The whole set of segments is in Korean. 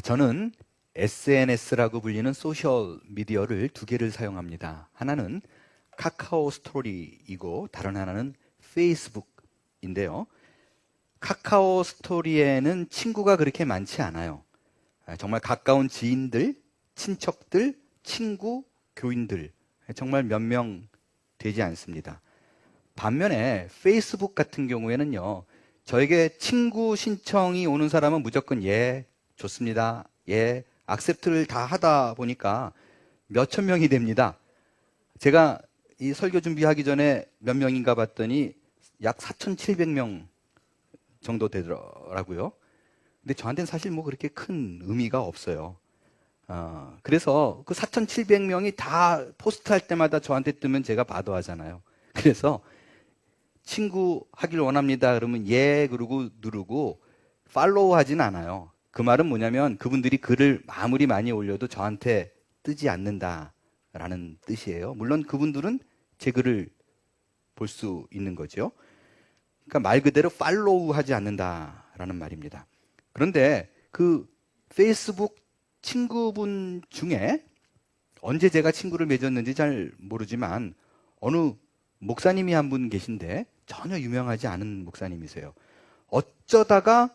저는 SNS라고 불리는 소셜 미디어를 두 개를 사용합니다. 하나는 카카오 스토리이고 다른 하나는 페이스북인데요. 카카오 스토리에는 친구가 그렇게 많지 않아요. 정말 가까운 지인들, 친척들, 친구, 교인들 정말 몇 명 되지 않습니다. 반면에 페이스북 같은 경우에는요, 저에게 친구 신청이 오는 사람은 무조건 예, 좋습니다. 예, 악셉트를 다 하다 보니까 몇천 명이 됩니다. 제가 이 설교 준비하기 전에 몇 명인가 봤더니 약 4,700명 정도 되더라고요. 근데 저한테는 사실 뭐 그렇게 큰 의미가 없어요. 그래서 그 4,700명이 다 포스트할 때마다 저한테 뜨면 제가 바도하잖아요. 그래서 친구 하길 원합니다. 그러면 예, 그러고 누르고 팔로우 하진 않아요. 그 말은 뭐냐면 그분들이 글을 아무리 많이 올려도 저한테 뜨지 않는다라는 뜻이에요. 물론 그분들은 제 글을 볼 수 있는 거죠. 그러니까 말 그대로 팔로우 하지 않는다라는 말입니다. 그런데 그 페이스북 친구분 중에 언제 제가 친구를 맺었는지 잘 모르지만 어느 목사님이 한 분 계신데 전혀 유명하지 않은 목사님이세요. 어쩌다가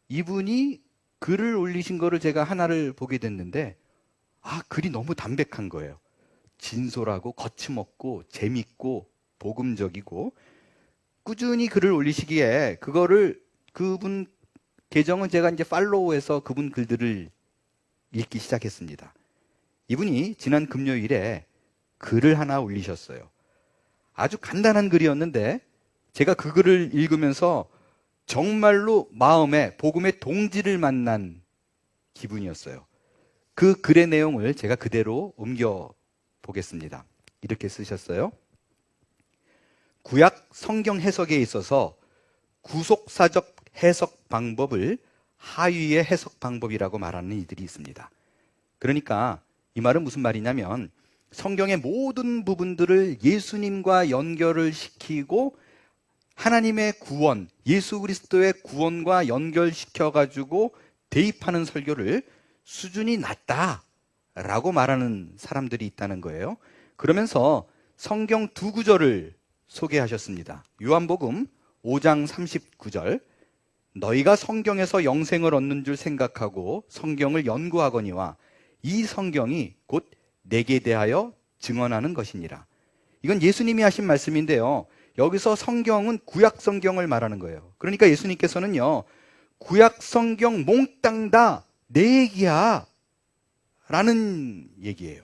이분이 글을 올리신 거를 제가 하나를 보게 됐는데 글이 너무 담백한 거예요. 진솔하고 거침없고 재밌고 복음적이고 꾸준히 글을 올리시기에 그분 계정은 제가 이제 팔로우해서 그분 글들을 읽기 시작했습니다. 이분이 지난 금요일에 글을 하나 올리셨어요. 아주 간단한 글이었는데 제가 그 글을 읽으면서 정말로 마음에 복음의 동지를 만난 기분이었어요. 그 글의 내용을 제가 그대로 옮겨 보겠습니다. 이렇게 쓰셨어요. 구약 성경 해석에 있어서 구속사적 해석 방법을 하위의 해석 방법이라고 말하는 이들이 있습니다. 그러니까 이 말은 무슨 말이냐면 성경의 모든 부분들을 예수님과 연결을 시키고 하나님의 구원, 예수 그리스도의 구원과 연결시켜가지고 대입하는 설교를 수준이 낮다라고 말하는 사람들이 있다는 거예요. 그러면서 성경 두 구절을 소개하셨습니다. 요한복음 5장 39절, 너희가 성경에서 영생을 얻는 줄 생각하고 성경을 연구하거니와 이 성경이 곧 내게 대하여 증언하는 것이니라. 이건 예수님이 하신 말씀인데요. 여기서 성경은 구약 성경을 말하는 거예요. 그러니까 예수님께서는요, 구약 성경 몽땅 다 내 얘기야 라는 얘기예요.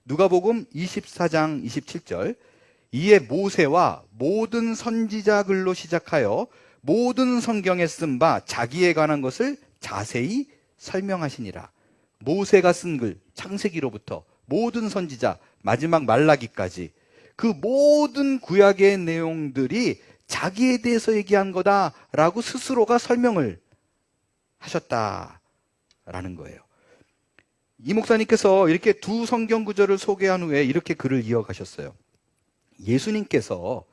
누가복음 24장 27절, 이에 모세와 모든 선지자 글로 시작하여 모든 성경에 쓴 바 자기에 관한 것을 자세히 설명하시니라. 모세가 쓴 글, 창세기로부터 모든 선지자, 마지막 말라기까지 그 모든 구약의 내용들이 자기에 대해서 얘기한 거다라고 스스로가 설명을 하셨다라는 거예요. 이 목사님께서 이렇게 두 성경 구절을 소개한 후에 이렇게 글을 이어가셨어요. 예수님께서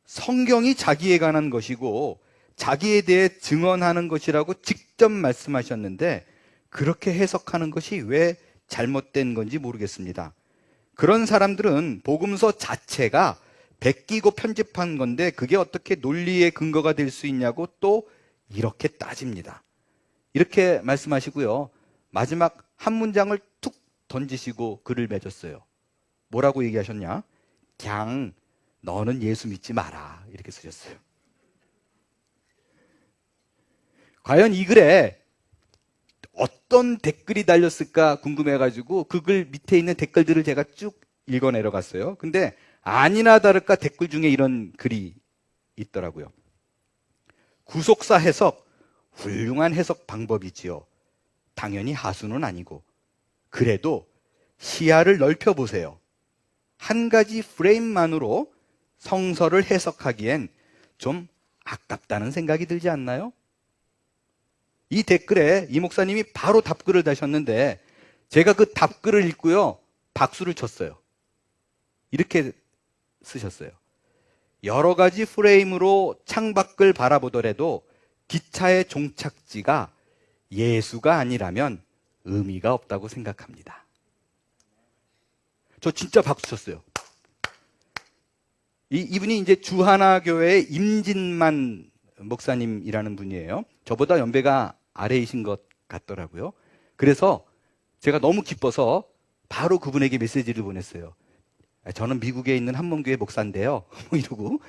성경이 자기에 관한 것이고 자기에 대해 증언하는 것이라고 직접 말씀하셨는데 그렇게 해석하는 것이 왜 잘못된 건지 모르겠습니다. 그런 사람들은 복음서 자체가 베끼고 편집한 건데 그게 어떻게 논리의 근거가 될 수 있냐고 또 이렇게 따집니다. 이렇게 말씀하시고요. 마지막 한 문장을 툭 던지시고 글을 맺었어요. 뭐라고 얘기하셨냐? 그냥 너는 예수 믿지 마라. 이렇게 쓰셨어요. 과연 이 글에 어떤 댓글이 달렸을까 궁금해가지고 그 글 밑에 있는 댓글들을 제가 쭉 읽어 내려갔어요. 근데 아니나 다를까 댓글 중에 이런 글이 있더라고요. 구속사 해석, 훌륭한 해석 방법이지요. 당연히 하수는 아니고 그래도 시야를 넓혀보세요. 한 가지 프레임만으로 성서를 해석하기엔 좀 아깝다는 생각이 들지 않나요? 이 댓글에 이 목사님이 바로 답글을 다셨는데 제가 그 답글을 읽고요, 박수를 쳤어요. 이렇게 쓰셨어요. 여러 가지 프레임으로 창밖을 바라보더라도 기차의 종착지가 예수가 아니라면 의미가 없다고 생각합니다. 저 진짜 박수 쳤어요. 이분이 이제 주하나교회의 임진만 목사님이라는 분이에요. 저보다 연배가 아래이신 것 같더라고요. 그래서 제가 너무 기뻐서 바로 그분에게 메시지를 보냈어요. 저는 미국에 있는 한문교회 목사인데요. 이러고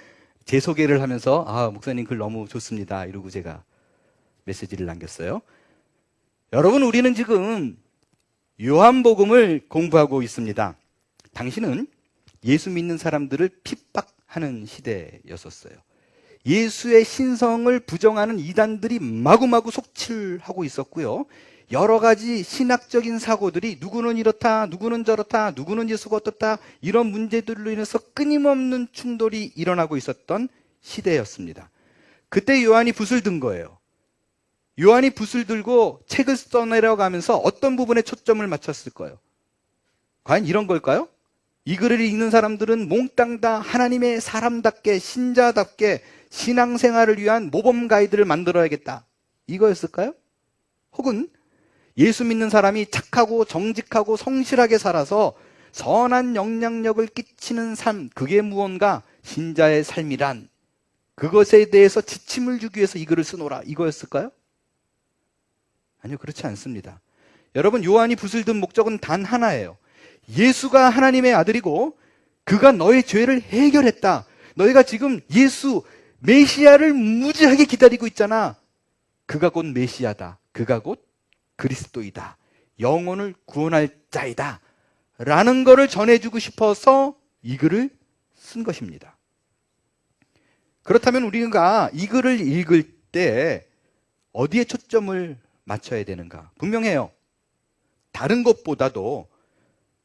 제 소개를 하면서 목사님 글 너무 좋습니다. 이러고 제가 메시지를 남겼어요. 여러분, 우리는 지금 요한복음을 공부하고 있습니다. 당신은 예수 믿는 사람들을 핍박하는 시대였었어요. 예수의 신성을 부정하는 이단들이 마구마구 속출하고 있었고요. 여러 가지 신학적인 사고들이 누구는 이렇다, 누구는 저렇다, 누구는 예수가 어떻다, 이런 문제들로 인해서 끊임없는 충돌이 일어나고 있었던 시대였습니다. 그때 요한이 붓을 든 거예요. 요한이 붓을 들고 책을 써내려가면서 어떤 부분에 초점을 맞췄을까요? 과연 이런 걸까요? 이 글을 읽는 사람들은 몽땅 다 하나님의 사람답게, 신자답게 신앙생활을 위한 모범 가이드를 만들어야겠다, 이거였을까요? 혹은 예수 믿는 사람이 착하고 정직하고 성실하게 살아서 선한 영향력을 끼치는 삶, 그게 무언가 신자의 삶이란, 그것에 대해서 지침을 주기 위해서 이 글을 쓰노라, 이거였을까요? 아니요, 그렇지 않습니다. 여러분, 요한이 붓을 든 목적은 단 하나예요. 예수가 하나님의 아들이고 그가 너의 죄를 해결했다. 너희가 지금 예수 메시아를 무지하게 기다리고 있잖아. 그가 곧 메시아다. 그가 곧 그리스도이다. 영혼을 구원할 자이다. 라는 것을 전해주고 싶어서 이 글을 쓴 것입니다. 그렇다면 우리가 이 글을 읽을 때 어디에 초점을 맞춰야 되는가? 분명해요. 다른 것보다도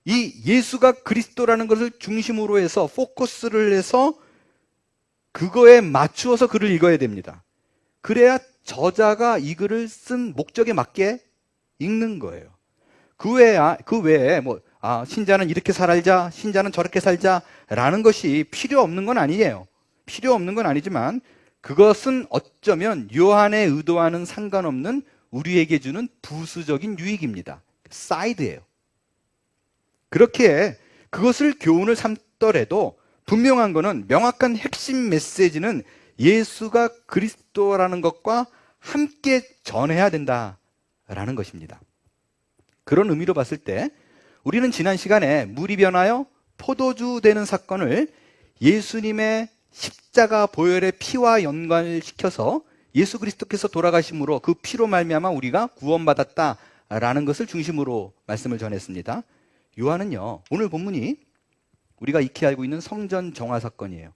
이 예수가 그리스도라는 것을 중심으로 해서 포커스를 해서 그거에 맞추어서 글을 읽어야 됩니다. 그래야 저자가 이 글을 쓴 목적에 맞게 읽는 거예요. 그 외에 신자는 이렇게 살자, 신자는 저렇게 살자라는 것이 필요 없는 건 아니에요. 필요 없는 건 아니지만 그것은 어쩌면 요한의 의도와는 상관없는 우리에게 주는 부수적인 유익입니다. 사이드예요. 그렇게 그것을 교훈을 삼더라도 분명한 것은, 명확한 핵심 메시지는 예수가 그리스도라는 것과 함께 전해야 된다라는 것입니다. 그런 의미로 봤을 때 우리는 지난 시간에 물이 변하여 포도주 되는 사건을 예수님의 십자가 보혈의 피와 연관을 시켜서 예수 그리스도께서 돌아가심으로 그 피로 말미암아 우리가 구원받았다라는 것을 중심으로 말씀을 전했습니다. 요한은요, 오늘 본문이 우리가 익히 알고 있는 성전 정화 사건이에요.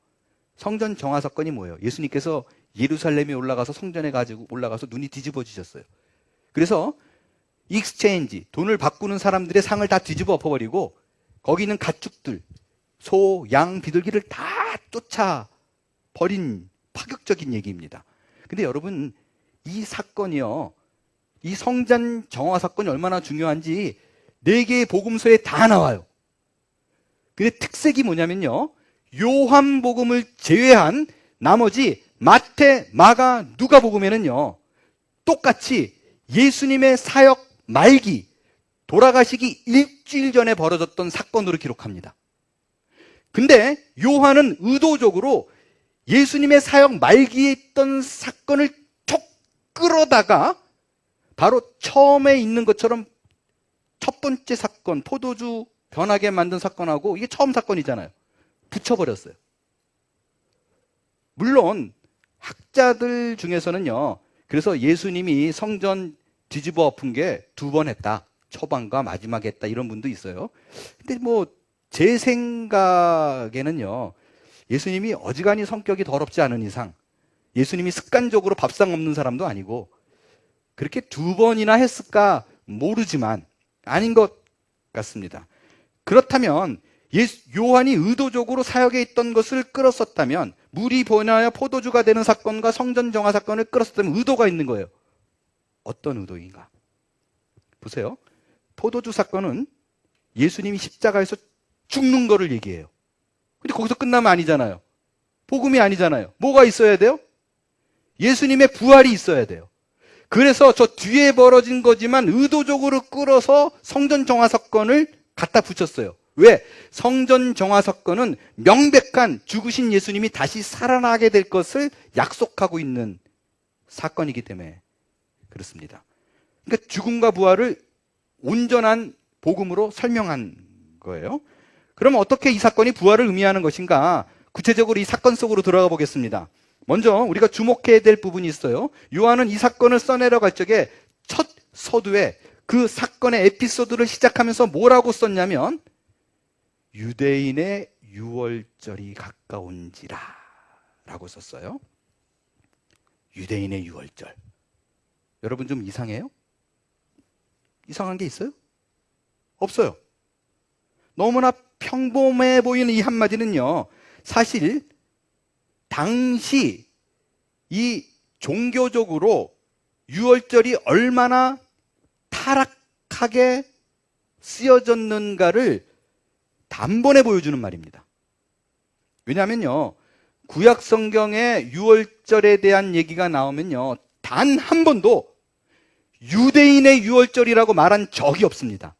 성전 정화 사건이 뭐예요? 예수님께서 예루살렘에 올라가서 성전에 가지고 올라가서 눈이 뒤집어지셨어요. 그래서 익스체인지, 돈을 바꾸는 사람들의 상을 다 뒤집어 엎어버리고 거기 있는 가축들, 소, 양, 비둘기를 다 쫓아버린 파격적인 얘기입니다. 근데 여러분, 이 사건이요, 이 성전 정화 사건이 얼마나 중요한지 4개의 복음서에 다 나와요. 근데 특색이 뭐냐면요, 요한복음을 제외한 나머지 마태, 마가, 누가복음에는요 똑같이 예수님의 사역 말기, 돌아가시기 일주일 전에 벌어졌던 사건으로 기록합니다. 근데 요한은 의도적으로 예수님의 사역 말기에 있던 사건을 툭 끌어다가 바로 처음에 있는 것처럼 첫 번째 사건, 포도주 변하게 만든 사건하고, 이게 처음 사건이잖아요, 붙여버렸어요. 물론 학자들 중에서는요, 그래서 예수님이 성전 뒤집어 엎은 게 2번 했다, 초반과 마지막에 했다, 이런 분도 있어요. 근데 제 생각에는요, 예수님이 어지간히 성격이 더럽지 않은 이상, 예수님이 습관적으로 밥상 없는 사람도 아니고 그렇게 2번이나 했을까 모르지만 아닌 것 같습니다. 그렇다면 요한이 의도적으로 사역에 있던 것을 끌었었다면, 물이 변하여 포도주가 되는 사건과 성전 정화 사건을 끌었었다면 의도가 있는 거예요. 어떤 의도인가? 보세요. 포도주 사건은 예수님이 십자가에서 죽는 거를 얘기해요. 근데 거기서 끝나면 아니잖아요. 복음이 아니잖아요. 뭐가 있어야 돼요? 예수님의 부활이 있어야 돼요. 그래서 저 뒤에 벌어진 거지만 의도적으로 끌어서 성전 정화 사건을 갖다 붙였어요. 왜? 성전 정화 사건은 명백한 죽으신 예수님이 다시 살아나게 될 것을 약속하고 있는 사건이기 때문에 그렇습니다. 그러니까 죽음과 부활을 온전한 복음으로 설명한 거예요. 그럼 어떻게 이 사건이 부활을 의미하는 것인가? 구체적으로 이 사건 속으로 들어가 보겠습니다. 먼저 우리가 주목해야 될 부분이 있어요. 요한은 이 사건을 써내려갈 적에 첫 서두에 그 사건의 에피소드를 시작하면서 뭐라고 썼냐면 유대인의 유월절이 가까운지라 라고 썼어요. 유대인의 유월절. 여러분 좀 이상해요? 이상한 게 있어요? 없어요. 너무나 평범해 보이는 이 한마디는요, 사실 당시 이 종교적으로 유월절이 얼마나 타락하게 쓰여졌는가를 단번에 보여주는 말입니다. 왜냐하면요, 구약 성경에 유월절에 대한 얘기가 나오면요, 단 한 번도 유대인의 유월절이라고 말한 적이 없습니다.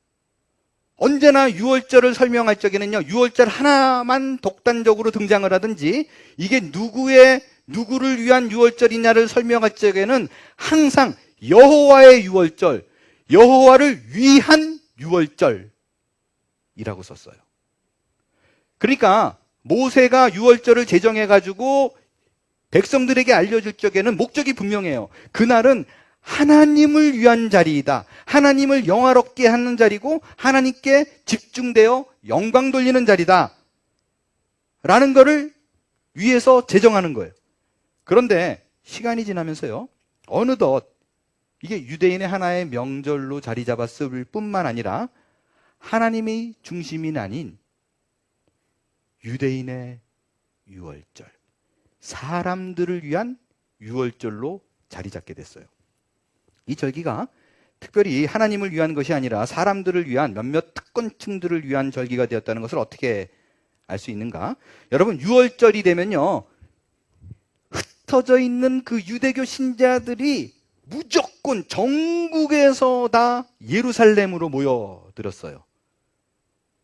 언제나 유월절을 설명할 적에는요, 유월절 하나만 독단적으로 등장을 하든지 이게 누구를 위한 유월절이냐를 설명할 적에는 항상 여호와의 유월절, 여호와를 위한 유월절이라고 썼어요. 그러니까 모세가 유월절을 제정해가지고 백성들에게 알려줄 적에는 목적이 분명해요. 그날은 하나님을 위한 자리이다. 하나님을 영화롭게 하는 자리고 하나님께 집중되어 영광 돌리는 자리다. 라는 것을 위해서 제정하는 거예요. 그런데 시간이 지나면서요, 어느덧 이게 유대인의 하나의 명절로 자리 잡았을 뿐만 아니라 하나님의 중심이 아닌 유대인의 유월절, 사람들을 위한 유월절로 자리 잡게 됐어요. 이 절기가 특별히 하나님을 위한 것이 아니라 사람들을 위한 몇몇 특권층들을 위한 절기가 되었다는 것을 어떻게 알 수 있는가? 여러분, 유월절이 되면요, 흩어져 있는 그 유대교 신자들이 무조건 전국에서 다 예루살렘으로 모여들었어요.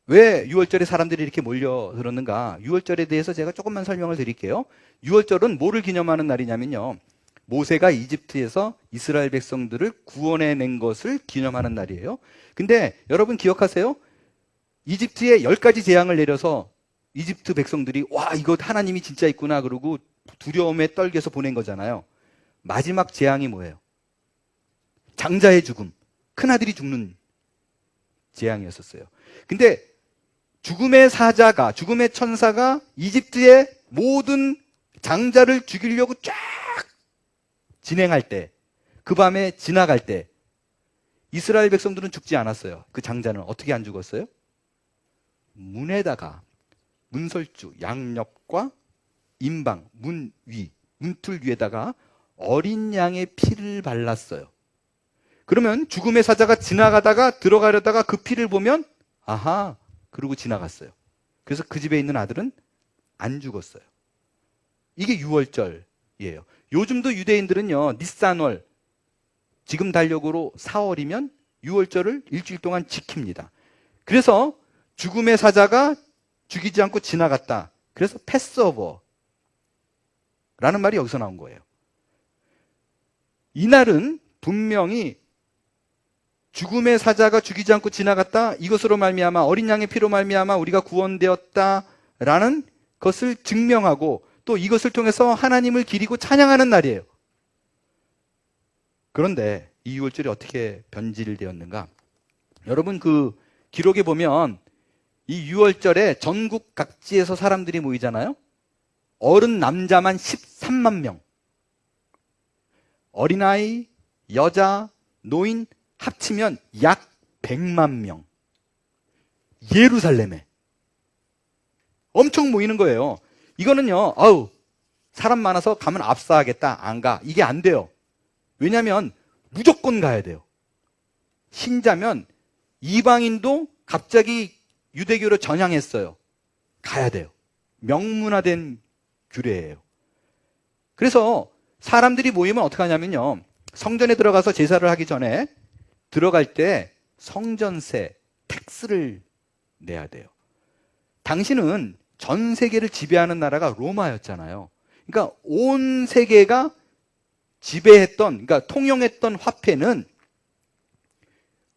왜 유월절에 사람들이 이렇게 몰려들었는가? 유월절에 대해서 제가 조금만 설명을 드릴게요. 유월절은 뭐를 기념하는 날이냐면요, 모세가 이집트에서 이스라엘 백성들을 구원해낸 것을 기념하는 날이에요. 근데 여러분 기억하세요? 이집트에 10가지 재앙을 내려서 이집트 백성들이 와, 이거 하나님이 진짜 있구나 그러고 두려움에 떨겨서 보낸 거잖아요. 마지막 재앙이 뭐예요? 장자의 죽음, 큰아들이 죽는 재앙이었었어요. 근데 죽음의 사자가, 죽음의 천사가 이집트의 모든 장자를 죽이려고 쫙 진행할 때, 그 밤에 지나갈 때 이스라엘 백성들은 죽지 않았어요. 그 장자는 어떻게 안 죽었어요? 문에다가 문설주, 양옆과 임방, 문 위, 문틀 위에다가 어린 양의 피를 발랐어요. 그러면 죽음의 사자가 지나가다가 들어가려다가 그 피를 보면 아하, 그러고 지나갔어요. 그래서 그 집에 있는 아들은 안 죽었어요. 이게 유월절이에요. 요즘도 유대인들은요, 니산월, 지금 달력으로 4월이면 유월절을 일주일 동안 지킵니다. 그래서 죽음의 사자가 죽이지 않고 지나갔다. 그래서 패스오버라는 말이 여기서 나온 거예요. 이날은 분명히 죽음의 사자가 죽이지 않고 지나갔다, 이것으로 말미암아, 어린 양의 피로 말미암아 우리가 구원되었다라는 것을 증명하고 또 이것을 통해서 하나님을 기리고 찬양하는 날이에요. 그런데 이 유월절이 어떻게 변질되었는가? 여러분, 그 기록에 보면 이 유월절에 전국 각지에서 사람들이 모이잖아요. 어른 남자만 13만 명, 어린아이, 여자, 노인 합치면 약 100만 명. 예루살렘에 엄청 모이는 거예요. 이거는요, 아우, 사람 많아서 가면 압사하겠다, 안 가. 이게 안 돼요. 왜냐하면 무조건 가야 돼요. 신자면 이방인도 갑자기 유대교로 전향했어요. 가야 돼요. 명문화된 규례예요. 그래서 사람들이 모이면 어떻게 하냐면요, 성전에 들어가서 제사를 하기 전에 들어갈 때 성전세, 텍스를 내야 돼요. 당시는 전 세계를 지배하는 나라가 로마였잖아요. 그러니까 온 세계가 지배했던, 그러니까 통용했던 화폐는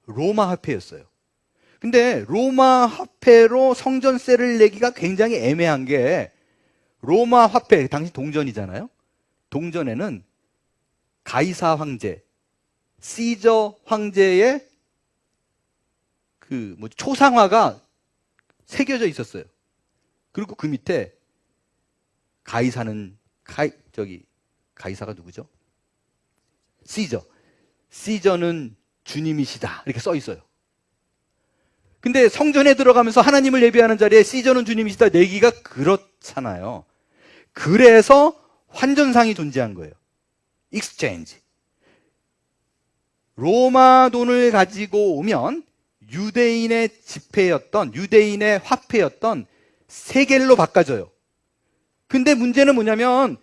로마 화폐였어요. 근데 로마 화폐로 성전세를 내기가 굉장히 애매한 게, 로마 화폐, 당시 동전이잖아요. 동전에는 가이사 황제, 시저 황제의 초상화가 새겨져 있었어요. 그리고 그 밑에 가이사가 누구죠? 시저는 주님이시다, 이렇게 써 있어요. 근데 성전에 들어가면서 하나님을 예배하는 자리에 시저는 주님이시다 내기가 그렇잖아요. 그래서 환전상이 존재한 거예요. 익스체인지. 로마 돈을 가지고 오면 유대인의 지폐였던, 유대인의 화폐였던 세겔로 바꿔줘요. 근데 문제는 뭐냐면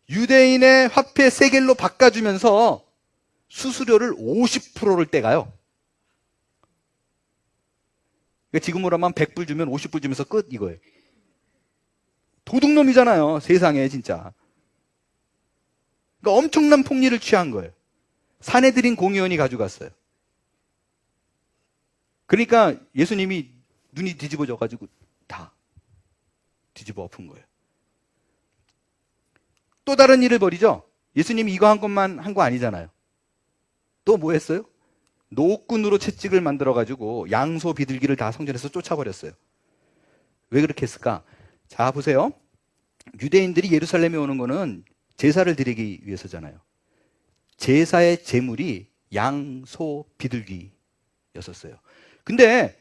유대인의 화폐 세겔로 바꿔주면서 수수료를 50%를 떼가요. 그러니까 지금으로 하면 100불 주면 50불 주면서 끝, 이거예요. 도둑놈이잖아요, 세상에 진짜. 그러니까 엄청난 폭리를 취한 거예요. 사내들인 공의원이 가져갔어요. 그러니까 예수님이 눈이 뒤집어져가지고 다 뒤집어 엎은 거예요. 또 다른 일을 벌이죠. 예수님이 이거 한 것만 한 거 아니잖아요. 또 뭐 했어요? 노끈으로 채찍을 만들어가지고 양소 비둘기를 다 성전에서 쫓아버렸어요. 왜 그렇게 했을까? 자, 보세요. 유대인들이 예루살렘에 오는 거는 제사를 드리기 위해서잖아요. 제사의 제물이 양, 소, 비둘기였었어요. 근데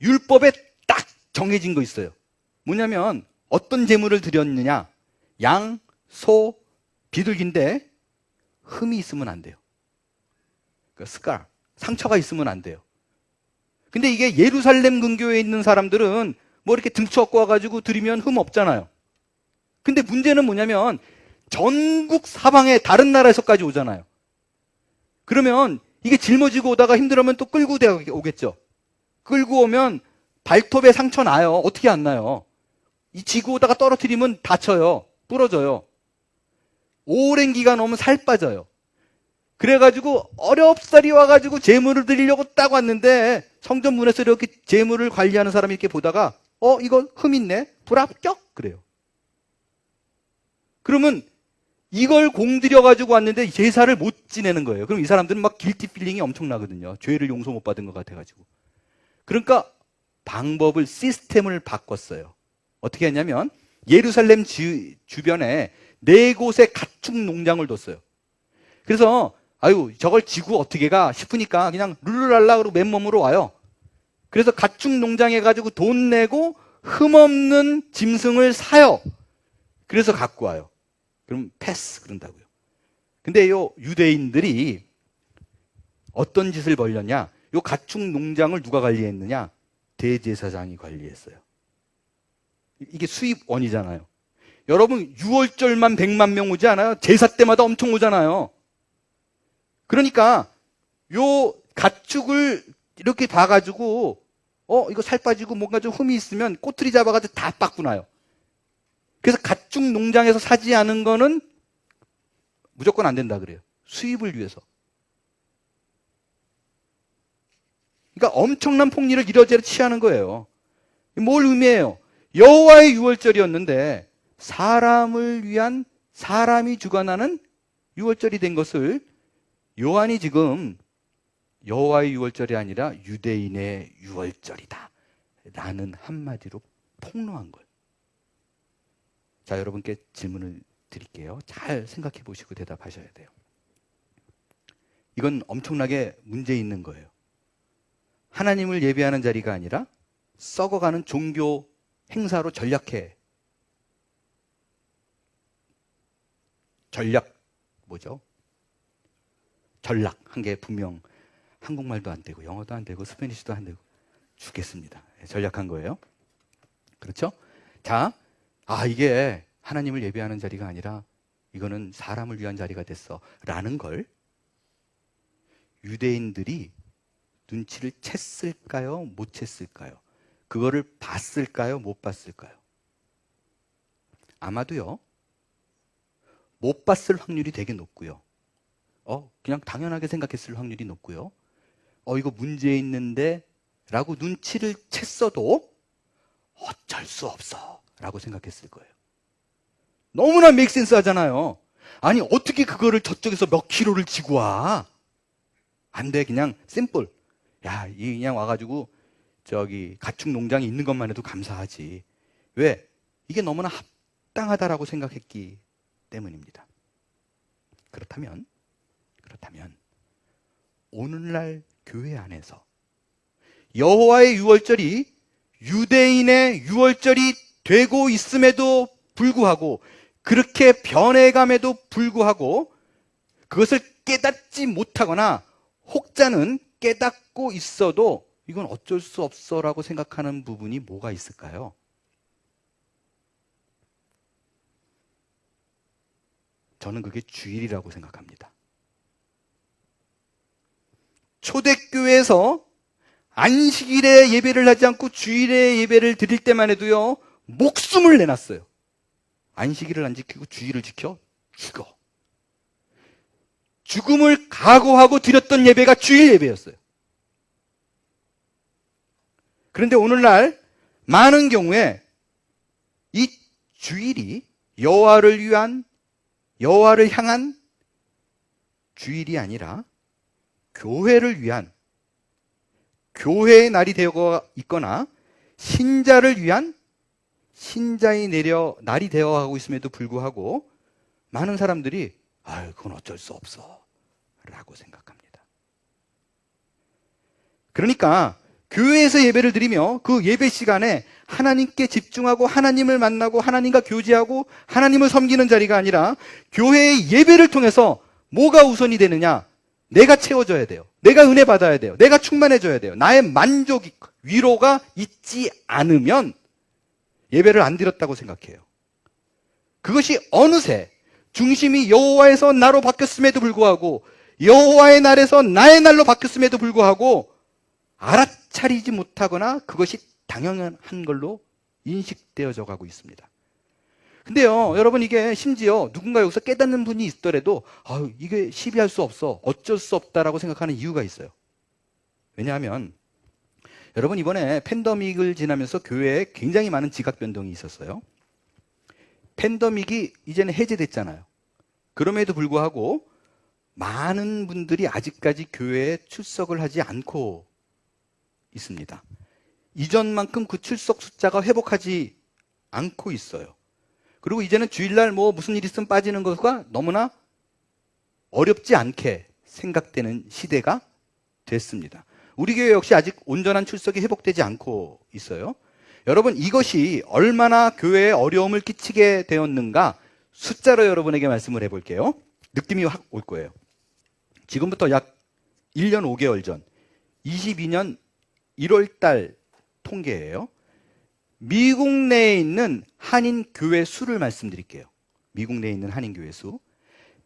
율법에 딱 정해진 거 있어요. 뭐냐면 어떤 제물을 드렸느냐? 양, 소, 비둘기인데 흠이 있으면 안 돼요. 그러니까 스칼, 상처가 있으면 안 돼요. 근데 이게 예루살렘 근교에 있는 사람들은 뭐 이렇게 등쳐갖고 와가지고 드리면 흠 없잖아요. 근데 문제는 뭐냐면 전국 사방에 다른 나라에서까지 오잖아요. 그러면 이게 짊어지고 오다가 힘들으면 또 끌고 오겠죠. 끌고 오면 발톱에 상처 나요. 어떻게 안 나요? 이 지고 오다가 떨어뜨리면 다쳐요. 부러져요. 오랜 기간 오면 살 빠져요. 그래가지고 어렵사리 와가지고 재물을 드리려고 딱 왔는데 성전 문에서 이렇게 재물을 관리하는 사람이 이렇게 보다가 이거 흠 있네? 불합격? 그래요. 그러면 이걸 공들여가지고 왔는데 제사를 못 지내는 거예요. 그럼 이 사람들은 막 길티 필링이 엄청나거든요. 죄를 용서 못 받은 것 같아가지고. 그러니까 방법을, 시스템을 바꿨어요. 어떻게 했냐면 예루살렘 주변에 4곳에 가축 농장을 뒀어요. 그래서 저걸 지구 어떻게 가 싶으니까 그냥 룰루랄라 그러고 맨몸으로 와요. 그래서 가축 농장에 가지고 돈 내고 흠없는 짐승을 사요. 그래서 갖고 와요. 그럼 패스 그런다고요. 근데 요 유대인들이 어떤 짓을 벌였냐? 요 가축 농장을 누가 관리했느냐? 대제사장이 관리했어요. 이게 수입원이잖아요. 여러분 6월절만 100만 명 오지 않아요? 제사 때마다 엄청 오잖아요. 그러니까 요 가축을 이렇게 봐가지고 이거 살 빠지고 뭔가 좀 흠이 있으면 꼬투리 잡아가지고 다 바꾸나요. 그래서 가축 농장에서 사지 않은 거는 무조건 안 된다 그래요. 수입을 위해서. 그러니까 엄청난 폭리를 이러저러 취하는 거예요. 뭘 의미해요? 여호와의 유월절이었는데 사람을 위한, 사람이 주관하는 유월절이 된 것을 요한이 지금 여호와의 유월절이 아니라 유대인의 유월절이다 라는 한마디로 폭로한 거예요. 자, 여러분께 질문을 드릴게요. 잘 생각해 보시고 대답하셔야 돼요. 이건 엄청나게 문제 있는 거예요. 하나님을 예배하는 자리가 아니라 썩어가는 종교 행사로 전략한 게 분명 한국말도 안 되고 영어도 안 되고 스페니쉬도 안 되고 죽겠습니다. 전략한 거예요. 그렇죠? 자, 이게 하나님을 예배하는 자리가 아니라 이거는 사람을 위한 자리가 됐어 라는 걸 유대인들이 눈치를 챘을까요? 못 챘을까요? 그거를 봤을까요? 못 봤을까요? 아마도요, 못 봤을 확률이 되게 높고요. 그냥 당연하게 생각했을 확률이 높고요. 이거 문제 있는데 라고 눈치를 챘어도 어쩔 수 없어 라고 생각했을 거예요. 너무나 메이크센스 하잖아요. 아니 어떻게 그거를 저쪽에서 몇 킬로를 지고 와? 안 돼. 그냥 심플. 야, 이 그냥 와가지고 저기 가축 농장에 있는 것만 해도 감사하지. 왜? 이게 너무나 합당하다라고 생각했기 때문입니다. 그렇다면 오늘날 교회 안에서 여호와의 유월절이 유대인의 유월절이 되고 있음에도 불구하고, 그렇게 변해감에도 불구하고 그것을 깨닫지 못하거나 혹자는 깨닫고 있어도 이건 어쩔 수 없어라고 생각하는 부분이 뭐가 있을까요? 저는 그게 주일이라고 생각합니다. 초대교회에서 안식일에 예배를 하지 않고 주일에 예배를 드릴 때만 해도요, 목숨을 내놨어요. 안식일을 안 지키고 주일을 지켜? 죽어. 죽음을 각오하고 드렸던 예배가 주일 예배였어요. 그런데 오늘날 많은 경우에 이 주일이 여호와를 향한 주일이 아니라 교회를 위한, 교회의 날이 되어 있거나 신자를 위한 신자의 날이 되어 가고 있음에도 불구하고 많은 사람들이 그건 어쩔 수 없어 라고 생각합니다. 그러니까 교회에서 예배를 드리며 그 예배 시간에 하나님께 집중하고 하나님을 만나고 하나님과 교제하고 하나님을 섬기는 자리가 아니라, 교회의 예배를 통해서 뭐가 우선이 되느냐? 내가 채워져야 돼요. 내가 은혜 받아야 돼요. 내가 충만해져야 돼요. 나의 만족, 위로가 있지 않으면 예배를 안 드렸다고 생각해요. 그것이 어느새 중심이 여호와에서 나로 바뀌었음에도 불구하고, 여호와의 날에서 나의 날로 바뀌었음에도 불구하고 알아차리지 못하거나 그것이 당연한 걸로 인식되어져 가고 있습니다. 근데요, 여러분, 이게 심지어 누군가 여기서 깨닫는 분이 있더라도 이게 시비할 수 없어, 어쩔 수 없다라고 생각하는 이유가 있어요. 왜냐하면 여러분, 이번에 팬데믹을 지나면서 교회에 굉장히 많은 지각 변동이 있었어요. 팬데믹이 이제는 해제됐잖아요. 그럼에도 불구하고 많은 분들이 아직까지 교회에 출석을 하지 않고 있습니다. 이전만큼 그 출석 숫자가 회복하지 않고 있어요. 그리고 이제는 주일날 무슨 일 있으면 빠지는 것과 너무나 어렵지 않게 생각되는 시대가 됐습니다. 우리 교회 역시 아직 온전한 출석이 회복되지 않고 있어요. 여러분, 이것이 얼마나 교회에 어려움을 끼치게 되었는가 숫자로 여러분에게 말씀을 해볼게요. 느낌이 확 올 거예요. 지금부터 약 1년 5개월 전 22년 1월 달 통계예요. 미국 내에 있는 한인 교회 수를 말씀드릴게요. 미국 내에 있는 한인 교회 수.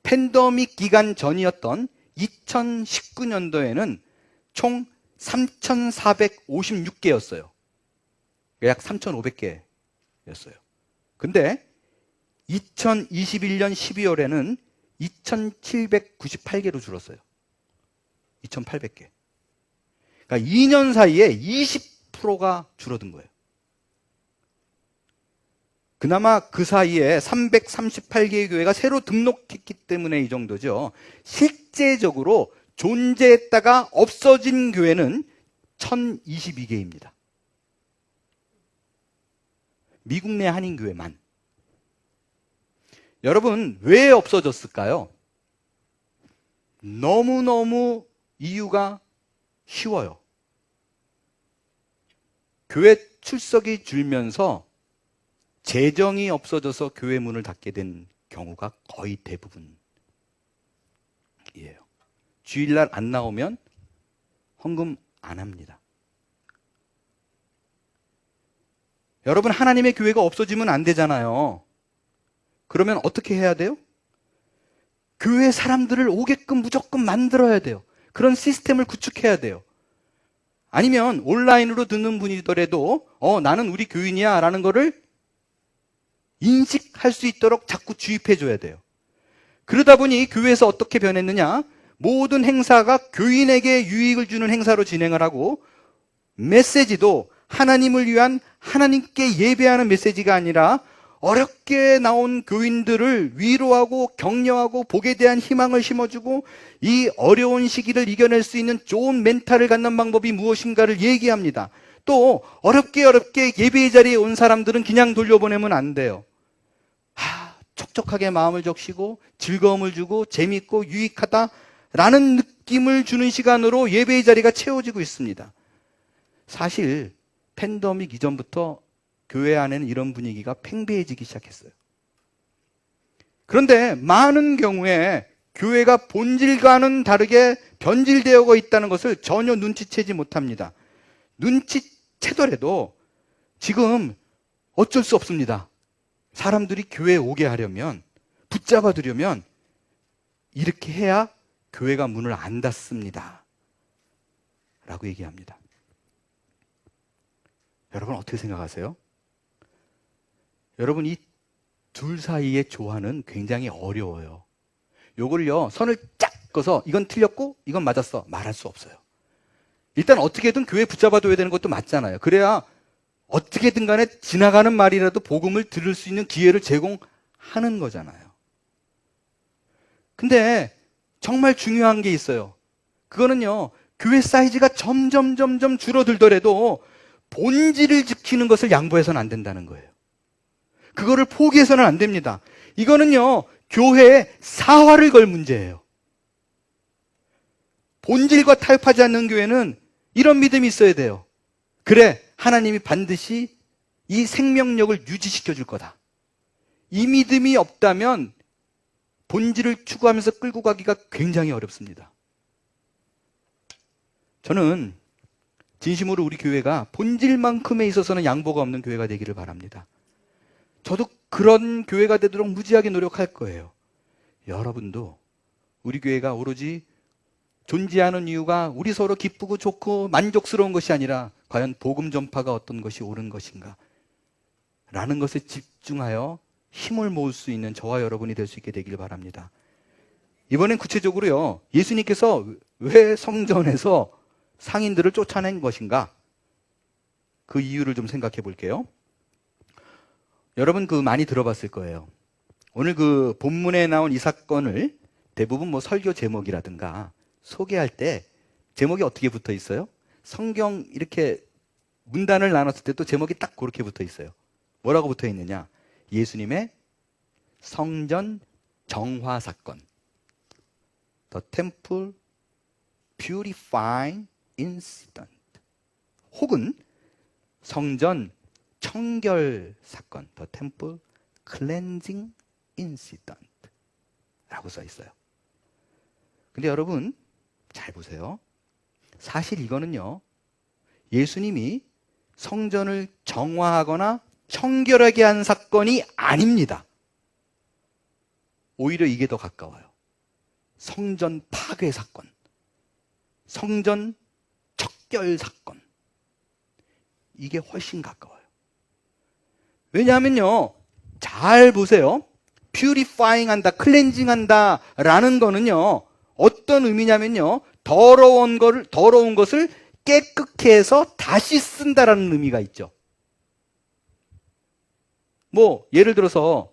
팬데믹 기간 전이었던 2019년도에는 총 3,456개였어요. 약 3,500개였어요. 근데 2021년 12월에는 2,798개로 줄었어요. 2,800개. 그러니까 2년 사이에 20%가 줄어든 거예요. 그나마 그 사이에 338개의 교회가 새로 등록했기 때문에 이 정도죠. 실제적으로 존재했다가 없어진 교회는 1,022개입니다. 미국 내 한인교회만. 여러분, 왜 없어졌을까요? 너무너무 이유가 쉬워요. 교회 출석이 줄면서 재정이 없어져서 교회 문을 닫게 된 경우가 거의 대부분이에요. 주일날 안 나오면 헌금 안 합니다. 여러분, 하나님의 교회가 없어지면 안 되잖아요. 그러면 어떻게 해야 돼요? 교회 사람들을 오게끔 무조건 만들어야 돼요. 그런 시스템을 구축해야 돼요. 아니면 온라인으로 듣는 분이더라도 나는 우리 교인이야 라는 거를 인식할 수 있도록 자꾸 주입해 줘야 돼요. 그러다 보니 교회에서 어떻게 변했느냐, 모든 행사가 교인에게 유익을 주는 행사로 진행을 하고, 메시지도 하나님을 위한 하나님께 예배하는 메시지가 아니라 어렵게 나온 교인들을 위로하고 격려하고 복에 대한 희망을 심어주고 이 어려운 시기를 이겨낼 수 있는 좋은 멘탈을 갖는 방법이 무엇인가를 얘기합니다. 또 어렵게 예배의 자리에 온 사람들은 그냥 돌려보내면 안 돼요. 촉촉하게 마음을 적시고 즐거움을 주고 재밌고 유익하다라는 느낌을 주는 시간으로 예배의 자리가 채워지고 있습니다. 사실 팬데믹 이전부터 교회 안에는 이런 분위기가 팽배해지기 시작했어요. 그런데 많은 경우에 교회가 본질과는 다르게 변질되어 있다는 것을 전혀 눈치채지 못합니다. 눈치채더라도 지금 어쩔 수 없습니다. 사람들이 교회에 오게 하려면, 붙잡아 두려면 이렇게 해야 교회가 문을 안 닫습니다 라고 얘기합니다. 여러분 어떻게 생각하세요? 여러분, 이 둘 사이의 조화는 굉장히 어려워요. 요걸요, 선을 쫙 그어서 이건 틀렸고 이건 맞았어 말할 수 없어요. 일단 어떻게든 교회 붙잡아둬야 되는 것도 맞잖아요. 그래야 어떻게든 간에 지나가는 말이라도 복음을 들을 수 있는 기회를 제공하는 거잖아요. 근데 정말 중요한 게 있어요. 그거는요, 교회 사이즈가 점점 줄어들더라도 본질을 지키는 것을 양보해서는 안 된다는 거예요. 그거를 포기해서는 안 됩니다. 이거는요, 교회에 사활을 걸 문제예요. 본질과 타협하지 않는 교회는 이런 믿음이 있어야 돼요. 그래, 하나님이 반드시 이 생명력을 유지시켜 줄 거다. 이 믿음이 없다면 본질을 추구하면서 끌고 가기가 굉장히 어렵습니다. 저는 진심으로 우리 교회가 본질만큼에 있어서는 양보가 없는 교회가 되기를 바랍니다. 저도 그런 교회가 되도록 무지하게 노력할 거예요. 여러분도 우리 교회가 오로지 존재하는 이유가 우리 서로 기쁘고 좋고 만족스러운 것이 아니라 과연 복음 전파가 어떤 것이 옳은 것인가 라는 것에 집중하여 힘을 모을 수 있는 저와 여러분이 될 수 있게 되길 바랍니다. 이번엔 구체적으로요, 예수님께서 왜 성전에서 상인들을 쫓아낸 것인가, 그 이유를 좀 생각해 볼게요. 여러분 많이 들어봤을 거예요. 오늘 본문에 나온 이 사건을 대부분 설교 제목이라든가 소개할 때 제목이 어떻게 붙어 있어요? 성경 이렇게 문단을 나눴을 때 또 제목이 딱 그렇게 붙어 있어요. 뭐라고 붙어 있느냐? 예수님의 성전 정화 사건, The Temple Purifying Incident, 혹은 성전 청결 사건, The Temple Cleansing Incident 라고 써 있어요. 근데 여러분 잘 보세요. 사실 이거는요, 예수님이 성전을 정화하거나 청결하게 한 사건이 아닙니다. 오히려 이게 더 가까워요. 성전 파괴 사건, 성전 척결 사건, 이게 훨씬 가까워요. 왜냐하면요, 잘 보세요. 퓨리파잉 한다, 클렌징 한다 라는 거는요, 어떤 의미냐면요, 더러운 것을 깨끗게 해서 다시 쓴다라는 의미가 있죠. 예를 들어서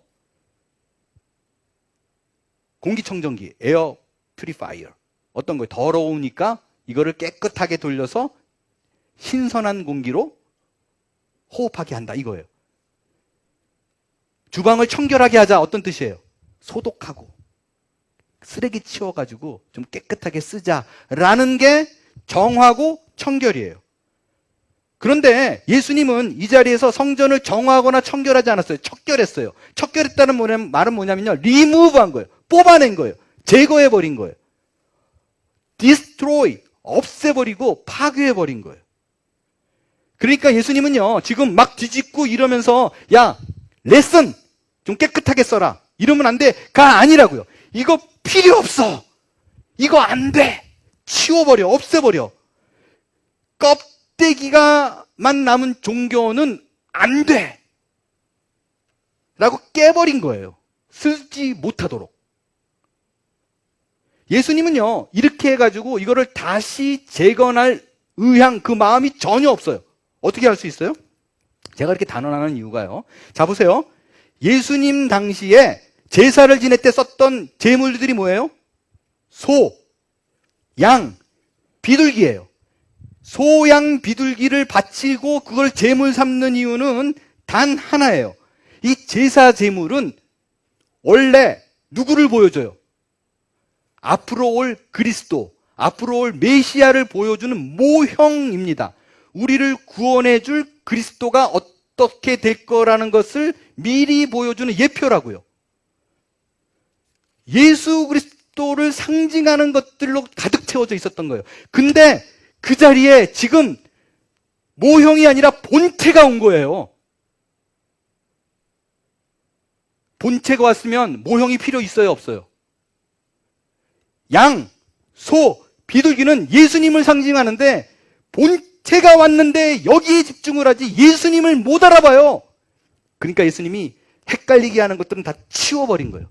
공기청정기, 에어 퓨리파이어, 어떤 거 더러우니까 이거를 깨끗하게 돌려서 신선한 공기로 호흡하게 한다, 이거예요. 주방을 청결하게 하자, 어떤 뜻이에요? 소독하고 쓰레기 치워가지고 좀 깨끗하게 쓰자라는 게 정화고 청결이에요. 그런데 예수님은 이 자리에서 성전을 정화하거나 청결하지 않았어요. 척결했어요. 척결했다는 말은 뭐냐면요, 리무브한 거예요. 뽑아낸 거예요. 제거해버린 거예요. destroy, 없애버리고 파괴해버린 거예요. 그러니까 예수님은요, 지금 막 뒤집고 이러면서 야, 레슨 좀 깨끗하게 써라, 이러면 안 돼, 가 아니라고요. 이거 필요 없어. 이거 안 돼. 치워버려. 없애버려. 껍데기가만 남은 종교는 안 돼. 라고 깨버린 거예요. 쓰지 못하도록. 예수님은요, 이렇게 해가지고 이거를 다시 재건할 의향, 그 마음이 전혀 없어요. 어떻게 할 수 있어요? 제가 이렇게 단언하는 이유가요. 자, 보세요. 예수님 당시에 제사를 지낼 때 썼던 제물들이 뭐예요? 소, 양, 비둘기예요. 소, 양, 비둘기를 바치고 그걸 제물 삼는 이유는 단 하나예요. 이 제사 제물은 원래 누구를 보여줘요? 앞으로 올 그리스도, 앞으로 올 메시아를 보여주는 모형입니다. 우리를 구원해 줄 그리스도가 어떻게 될 거라는 것을 미리 보여주는 예표라고요. 예수 그리스도를 상징하는 것들로 가득 채워져 있었던 거예요. 근데 그 자리에 지금 모형이 아니라 본체가 온 거예요. 본체가 왔으면 모형이 필요 있어요, 없어요? 양, 소, 비둘기는 예수님을 상징하는데 본체가 왔는데 여기에 집중을 하지 예수님을 못 알아봐요. 그러니까 예수님이 헷갈리게 하는 것들은 다 치워버린 거예요.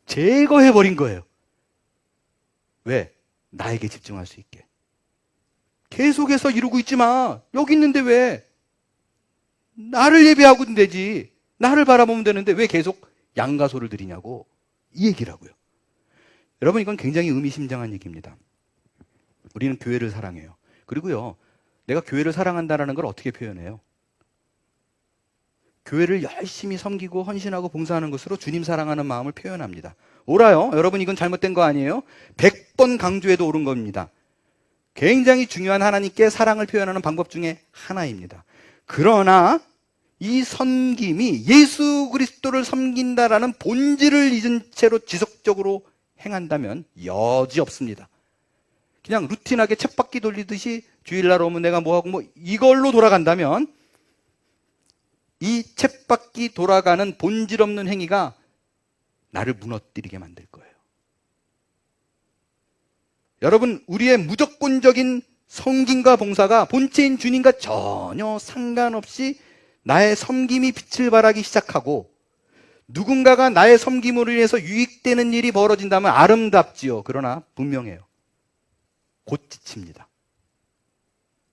제거해버린 거예요. 왜? 나에게 집중할 수 있게. 계속해서 이루고 있지 마. 여기 있는데 왜? 나를 예배하고 되지. 나를 바라보면 되는데 왜 계속 양과 소를 드리냐고. 이 얘기라고요. 여러분, 이건 굉장히 의미심장한 얘기입니다. 우리는 교회를 사랑해요. 그리고요, 내가 교회를 사랑한다는 걸 어떻게 표현해요? 교회를 열심히 섬기고 헌신하고 봉사하는 것으로 주님 사랑하는 마음을 표현합니다. 옳아요. 여러분, 이건 잘못된 거 아니에요? 100번 강조해도 옳은 겁니다. 굉장히 중요한 하나님께 사랑을 표현하는 방법 중에 하나입니다. 그러나 이 섬김이 예수 그리스도를 섬긴다라는 본질을 잊은 채로 지속적으로 행한다면 여지없습니다. 그냥 루틴하게 쳇바퀴 돌리듯이 주일날 오면 내가 뭐하고 이걸로 돌아간다면 이 쳇바퀴 돌아가는 본질 없는 행위가 나를 무너뜨리게 만들 거예요. 여러분, 우리의 무조건적인 섬김과 봉사가 본체인 주님과 전혀 상관없이 나의 섬김이 빛을 발하기 시작하고 누군가가 나의 섬김으로 인해서 유익되는 일이 벌어진다면 아름답지요. 그러나 분명해요. 곧 지칩니다.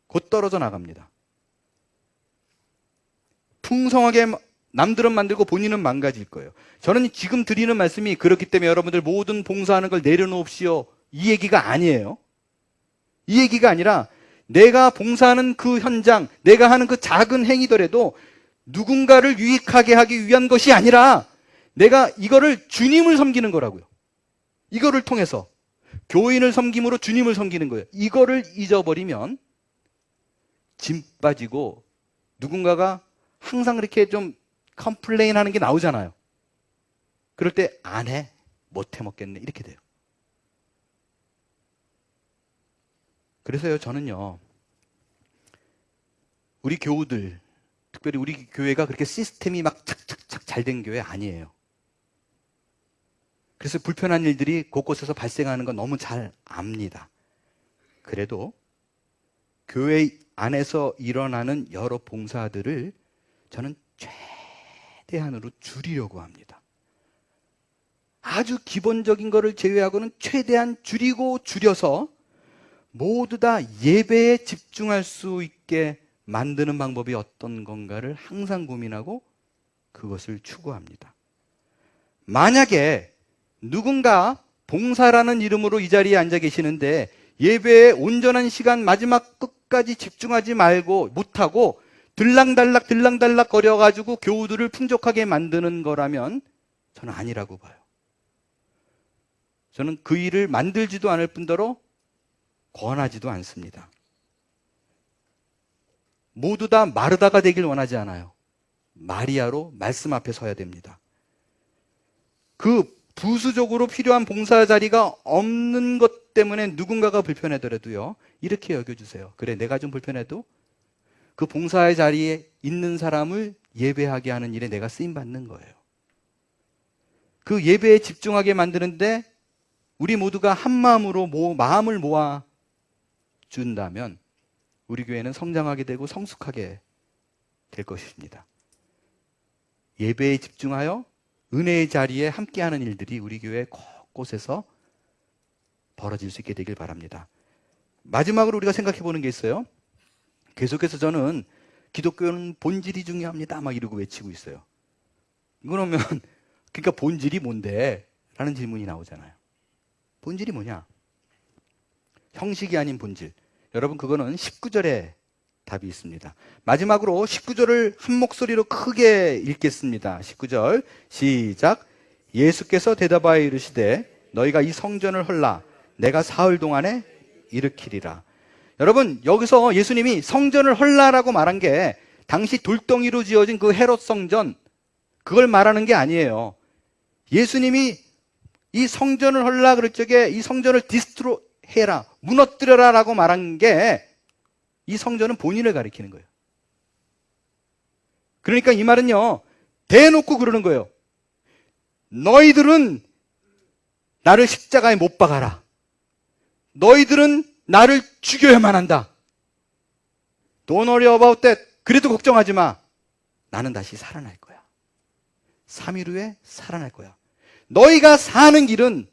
곧 떨어져 나갑니다. 풍성하게 남들은 만들고 본인은 망가질 거예요. 저는 지금 드리는 말씀이 그렇기 때문에 여러분들 모든 봉사하는 걸 내려놓읍시오. 이 얘기가 아니에요. 이 얘기가 아니라 내가 봉사하는 그 현장, 내가 하는 그 작은 행위더라도 누군가를 유익하게 하기 위한 것이 아니라 내가 이거를 주님을 섬기는 거라고요. 이거를 통해서 교인을 섬김으로 주님을 섬기는 거예요. 이거를 잊어버리면 짐 빠지고 누군가가 항상 이렇게 좀 컴플레인 하는 게 나오잖아요. 그럴 때 안 해, 못 해 먹겠네, 이렇게 돼요. 그래서요, 저는요, 우리 교우들, 특별히 우리 교회가 그렇게 시스템이 막 착착착 잘 된 교회 아니에요. 그래서 불편한 일들이 곳곳에서 발생하는 건 너무 잘 압니다. 그래도 교회 안에서 일어나는 여러 봉사들을 저는 최대한으로 줄이려고 합니다. 아주 기본적인 거를 제외하고는 최대한 줄이고 줄여서 모두 다 예배에 집중할 수 있게 만드는 방법이 어떤 건가를 항상 고민하고 그것을 추구합니다. 만약에 누군가 봉사라는 이름으로 이 자리에 앉아 계시는데 예배에 온전한 시간 마지막 끝까지 집중하지 말고 못하고 들락달락 거려가지고 교우들을 풍족하게 만드는 거라면 저는 아니라고 봐요. 저는 그 일을 만들지도 않을 뿐더러 권하지도 않습니다. 모두 다 마르다가 되길 원하지 않아요. 마리아로 말씀 앞에 서야 됩니다. 그 부수적으로 필요한 봉사 자리가 없는 것 때문에 누군가가 불편하더라도요, 이렇게 여겨주세요. 그래, 내가 좀 불편해도 그 봉사의 자리에 있는 사람을 예배하게 하는 일에 내가 쓰임받는 거예요. 그 예배에 집중하게 만드는데 우리 모두가 한 마음으로 마음을 모아 준다면 우리 교회는 성장하게 되고 성숙하게 될 것입니다. 예배에 집중하여 은혜의 자리에 함께하는 일들이 우리 교회 곳곳에서 벌어질 수 있게 되길 바랍니다. 마지막으로 우리가 생각해 보는 게 있어요. 계속해서 저는 기독교는 본질이 중요합니다 막 이러고 외치고 있어요. 그러면 그러니까 본질이 뭔데? 라는 질문이 나오잖아요. 본질이 뭐냐? 형식이 아닌 본질. 여러분, 그거는 19절에 답이 있습니다. 마지막으로 19절을 한 목소리로 크게 읽겠습니다. 19절 시작. 예수께서 대답하여 이르시되 너희가 이 성전을 헐라 내가 사흘 동안에 일으키리라. 여러분, 여기서 예수님이 성전을 헐라라고 말한 게 당시 돌덩이로 지어진 그 헤롯 성전, 그걸 말하는 게 아니에요. 예수님이 이 성전을 헐라 그럴 적에 이 성전을 디스트로해라, 무너뜨려라 라고 말한 게 이 성전은 본인을 가리키는 거예요. 그러니까 이 말은요, 대놓고 그러는 거예요. 너희들은 나를 십자가에 못 박아라. 너희들은 나를 죽여야만 한다. Don't worry about that. 그래도 걱정하지 마. 나는 다시 살아날 거야. 3일 후에 살아날 거야. 너희가 사는 길은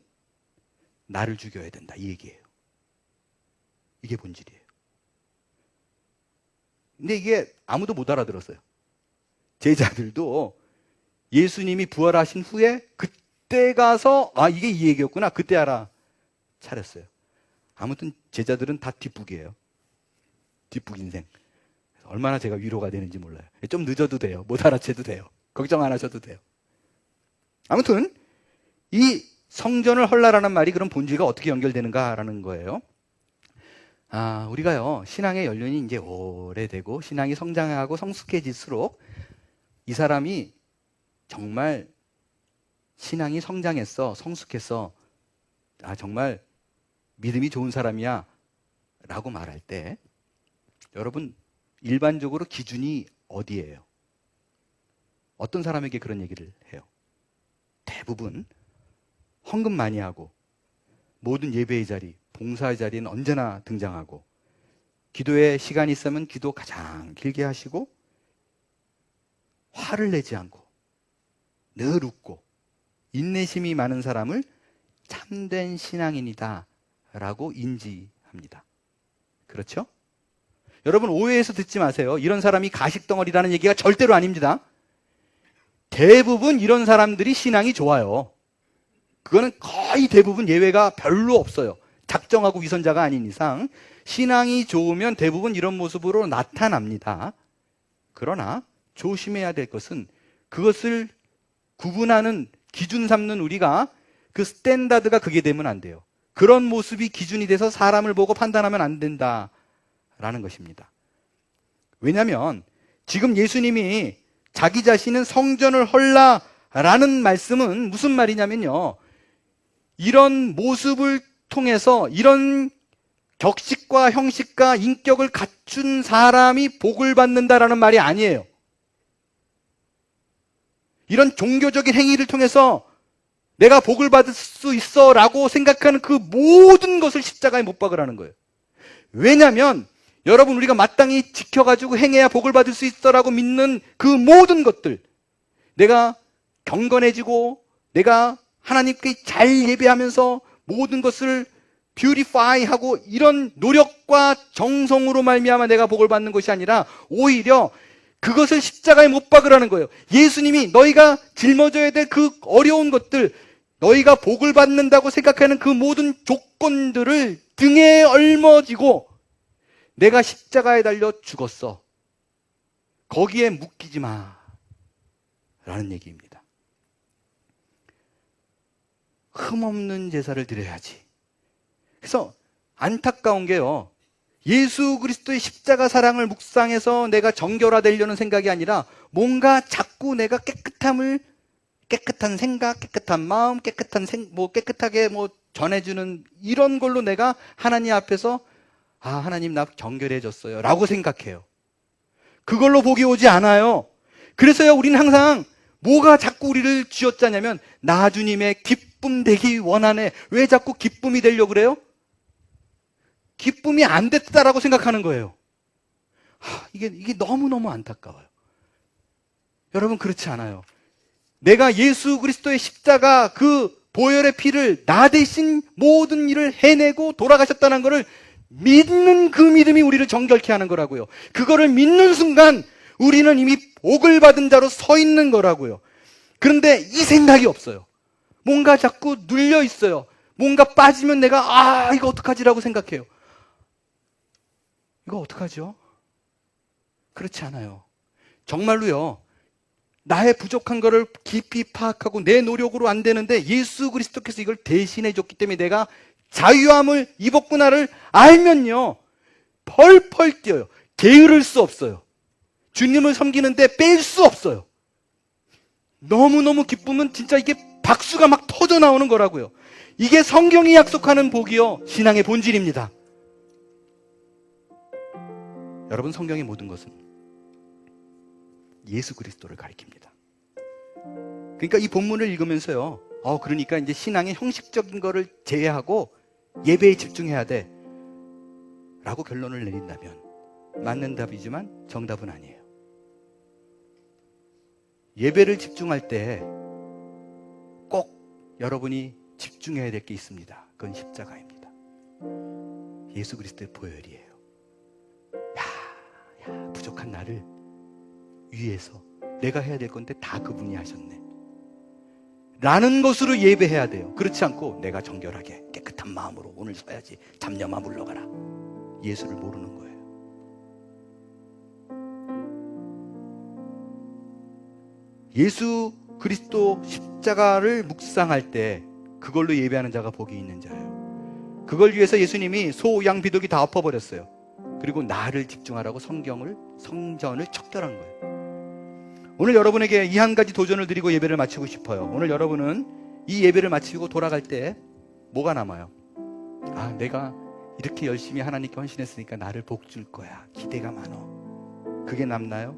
나를 죽여야 된다. 이 얘기예요. 이게 본질이에요. 근데 이게 아무도 못 알아들었어요. 제자들도 예수님이 부활하신 후에 그때 가서 이게 이 얘기였구나. 그때 알아차렸어요. 아무튼 제자들은 다 뒷북이에요. 뒷북 인생. 얼마나 제가 위로가 되는지 몰라요. 좀 늦어도 돼요. 못 알아채도 돼요. 걱정 안 하셔도 돼요. 아무튼 이 성전을 헐라라는 말이 그럼 본질과 어떻게 연결되는가라는 거예요. 우리가요, 신앙의 연륜이 이제 오래되고 신앙이 성장하고 성숙해질수록 이 사람이 정말 신앙이 성장했어, 성숙했어, 정말 믿음이 좋은 사람이야 라고 말할 때 여러분, 일반적으로 기준이 어디예요? 어떤 사람에게 그런 얘기를 해요? 대부분 헌금 많이 하고 모든 예배의 자리, 봉사의 자리는 언제나 등장하고 기도에 시간이 있으면 기도 가장 길게 하시고 화를 내지 않고 늘 웃고 인내심이 많은 사람을 참된 신앙인이다 라고 인지합니다. 그렇죠? 여러분, 오해해서 듣지 마세요. 이런 사람이 가식덩어리라는 얘기가 절대로 아닙니다. 대부분 이런 사람들이 신앙이 좋아요. 그거는 거의 대부분 예외가 별로 없어요. 작정하고 위선자가 아닌 이상 신앙이 좋으면 대부분 이런 모습으로 나타납니다. 그러나 조심해야 될 것은 그것을 구분하는 기준 삼는 우리가 그 스탠다드가 그게 되면 안 돼요. 그런 모습이 기준이 돼서 사람을 보고 판단하면 안 된다라는 것입니다. 왜냐하면 지금 예수님이 자기 자신은 성전을 헐라라는 말씀은 무슨 말이냐면요, 이런 모습을 통해서 이런 격식과 형식과 인격을 갖춘 사람이 복을 받는다라는 말이 아니에요. 이런 종교적인 행위를 통해서 내가 복을 받을 수 있어 라고 생각하는 그 모든 것을 십자가에 못 박으라는 거예요. 왜냐하면 여러분, 우리가 마땅히 지켜가지고 행해야 복을 받을 수 있어 라고 믿는 그 모든 것들, 내가 경건해지고 내가 하나님께 잘 예배하면서 모든 것을 뷰티파이하고 이런 노력과 정성으로 말미암아 내가 복을 받는 것이 아니라 오히려 그것을 십자가에 못 박으라는 거예요. 예수님이 너희가 짊어져야 될 그 어려운 것들, 너희가 복을 받는다고 생각하는 그 모든 조건들을 등에 짊어지고 내가 십자가에 달려 죽었어. 거기에 묶이지 마 라는 얘기입니다. 흠없는 제사를 드려야지. 그래서 안타까운 게요, 예수 그리스도의 십자가 사랑을 묵상해서 내가 정결화되려는 생각이 아니라 뭔가 자꾸 내가 깨끗한 생각, 깨끗한 마음, 깨끗하게 전해주는 이런 걸로 내가 하나님 앞에서 하나님 나 정결해졌어요 라고 생각해요. 그걸로 복이 오지 않아요. 그래서요, 우리는 항상 뭐가 자꾸 우리를 쥐어짜냐면 나 주님의 기쁨 되기 원하네. 왜 자꾸 기쁨이 되려고 그래요? 기쁨이 안 됐다라고 생각하는 거예요. 이게 너무너무 안타까워요. 여러분, 그렇지 않아요. 내가 예수 그리스도의 십자가 그 보혈의 피를 나 대신 모든 일을 해내고 돌아가셨다는 것을 믿는 그 믿음이 우리를 정결케 하는 거라고요. 그거를 믿는 순간 우리는 이미 복을 받은 자로 서 있는 거라고요. 그런데 이 생각이 없어요. 뭔가 자꾸 눌려 있어요. 뭔가 빠지면 내가 이거 어떡하지라고 생각해요. 이거 어떡하죠? 그렇지 않아요. 정말로요. 나의 부족한 거를 깊이 파악하고 내 노력으로 안 되는데 예수 그리스도께서 이걸 대신해 줬기 때문에 내가 자유함을 입었구나를 알면요. 펄펄 뛰어요. 게으를 수 없어요. 주님을 섬기는데 뺄 수 없어요. 너무너무 기쁘면 진짜 이게 박수가 막 터져 나오는 거라고요. 이게 성경이 약속하는 복이요. 신앙의 본질입니다. 여러분, 성경의 모든 것은 예수 그리스도를 가리킵니다. 그러니까 이 본문을 읽으면서요. 그러니까 이제 신앙의 형식적인 거를 제외하고 예배에 집중해야 돼. 라고 결론을 내린다면 맞는 답이지만 정답은 아니에요. 예배를 집중할 때 꼭 여러분이 집중해야 될 게 있습니다. 그건 십자가입니다. 예수 그리스도의 보혈이에요. 부족한 나를 위해서 내가 해야 될 건데 다 그분이 하셨네 라는 것으로 예배해야 돼요. 그렇지 않고 내가 정결하게 깨끗한 마음으로 오늘 서야지, 잡념아 물러가라. 예수를 모르는 거예요. 예수 그리스도 십자가를 묵상할 때 그걸로 예배하는 자가 복이 있는 자예요. 그걸 위해서 예수님이 소, 양, 비둘기 다 엎어버렸어요. 그리고 나를 집중하라고 성전을 척결한 거예요. 오늘 여러분에게 이 한 가지 도전을 드리고 예배를 마치고 싶어요. 오늘 여러분은 이 예배를 마치고 돌아갈 때 뭐가 남아요? 내가 이렇게 열심히 하나님께 헌신했으니까 나를 복 줄 거야. 기대가 많어. 그게 남나요?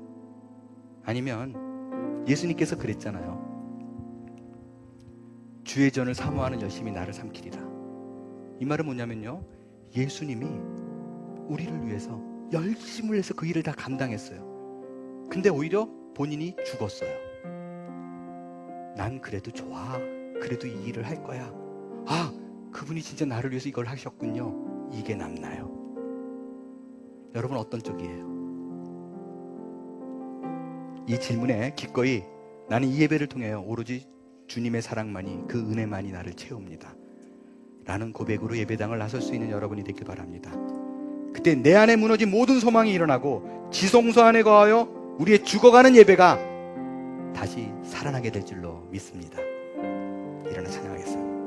아니면 예수님께서 그랬잖아요. 주의 전을 사모하는 열심히 나를 삼키리라. 이 말은 뭐냐면요. 예수님이 우리를 위해서 열심을 해서 그 일을 다 감당했어요. 근데 오히려 본인이 죽었어요. 난 그래도 좋아. 그래도 이 일을 할 거야. 그분이 진짜 나를 위해서 이걸 하셨군요. 이게 남나요? 여러분, 어떤 쪽이에요? 이 질문에 기꺼이 나는 이 예배를 통해 오로지 주님의 사랑만이, 그 은혜만이 나를 채웁니다 라는 고백으로 예배당을 나설 수 있는 여러분이 되길 바랍니다. 그때 내 안에 무너진 모든 소망이 일어나고 지성소 안에 거하여 우리의 죽어가는 예배가 다시 살아나게 될 줄로 믿습니다. 일어나 찬양하겠습니다.